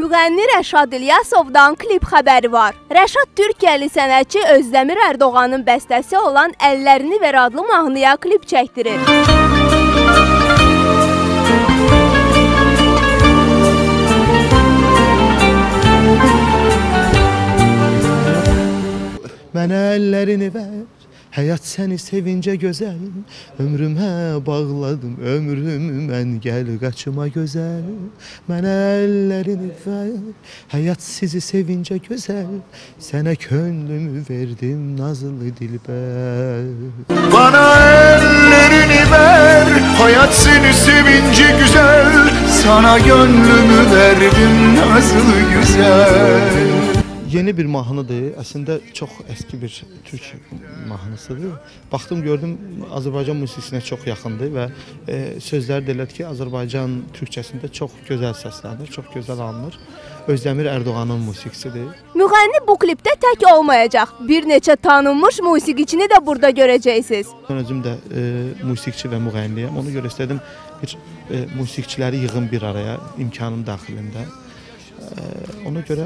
Müğənni Rəşad İlyasovdan klip xəbəri var. Rəşad Türkiyəli sənətçi Özdəmir Ərdoğanın bəstəsi olan Əllərini Ver adlı mahnıya klip çəkdirir. Mənə əllərini ver, həyat səni sevincə gözəl. Ömrümə bağladım ömrümü mən, gəl qaçıma gözəl. Mənə əllərini ver, həyat sizi sevincə gözəl. Sənə könlümü verdim nazlı dilbər. Bana ellerini ver, hayat seni sevince güzel. Sana gönlümü verdim nazlı güzel. Yeni bir mahnıdır. Əslində çox eski bir türk mahnısıdır. Baxdım, gördüm Azərbaycan musiqisinə çox yaxındır və sözləri deyilir ki, Azərbaycan türkçəsində çox gözəl səslənir, çox gözəl alınır. Özdəmir Ərdoğanın musiqisidir. Müğənni bu klipdə tək olmayacaq. Bir neçə tanınmış musiqiçini də burada görəcəksiniz. Mən özüm də musiqiçi və müğənniyəm. Ona görə istədim bir musiqiçiləri yığım bir araya imkanım daxilində. Ona görə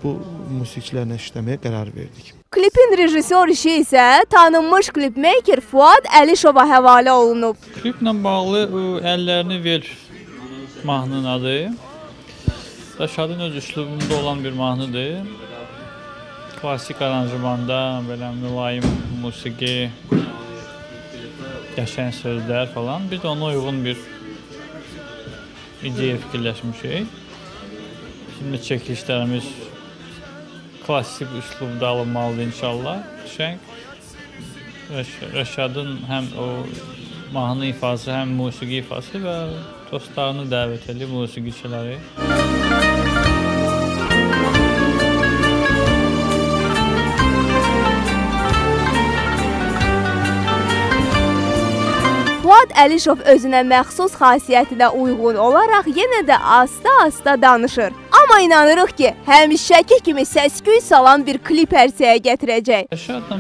bu musiqiçilərlə işləməyə qərar verdik. Klipin rejissor işi isə tanınmış klipmaker Fuad Əlişova həvalə olunub. Kliplə bağlı Əllərini Ver mahnının adı. Rəşadın öz üslubunda olan bir mahnıdır. Klasik aranjmanda, belə mülayim musiqi, qəşəng sözlər falan. Biz də ona uyğun bir ideya fikirləşmişik. Şimdi çəkilişlərimiz klasik üslubda alınmalıdır inşallah. Rəşadın həm o mahnı ifası, həm musiqi ifası və dostlarını dəvət edib musiqiçiləri. Fuad Əlişov özünə məxsus xasiyyətinə uyğun olaraq yenə də asta-asta danışır. Amma inanırıq ki, həmişəki kimi səs-küy salan bir klip ərsəyə gətirəcək. Rəşadla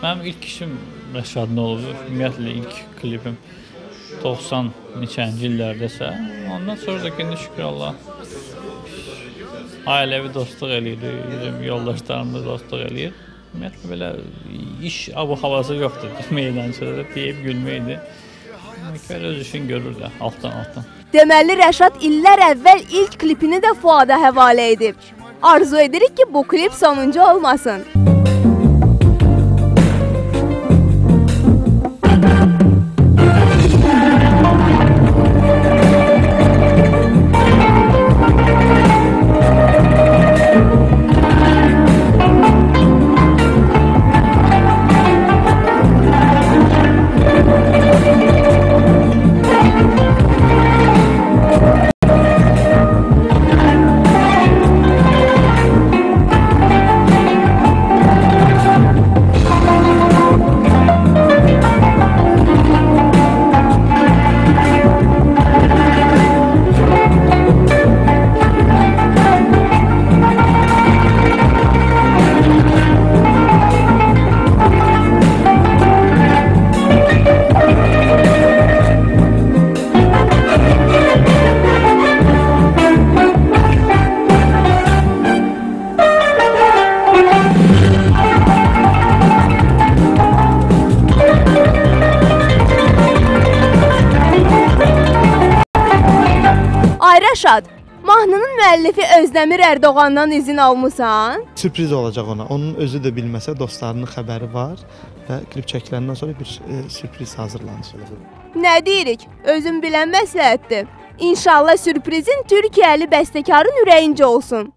mənim ilk işim Rəşadla oldu. Ümumiyyətlə ilk klipim 90 neçənci illərdəsə. Ondan sonra da ki, şükür Allah, ailəvi dostluq eləyirik, yoldaşlarımla dostluq eləyir. Ümumiyyətlə belə iş havası yoxdur meydançada, deyib gülməkdir. Öz işini görür də altdan. Deməli, Rəşad illər əvvəl ilk klipini də Fuada həvalə edib. Arzu edirik ki, bu klip sonuncu olmasın. Rəşad, mahnının müəllifi Özdəmir Ərdoğandan izin almısan? Sürpriz olacaq ona. Onun özü də bilməsə dostlarının xəbəri var və klip çəkiləndən sonra bir sürpriz hazırlanır. Nə deyirik? Özün bilən məsləhətdir. İnşallah sürprizin Türkiyəli bəstəkarın ürəyincə olsun.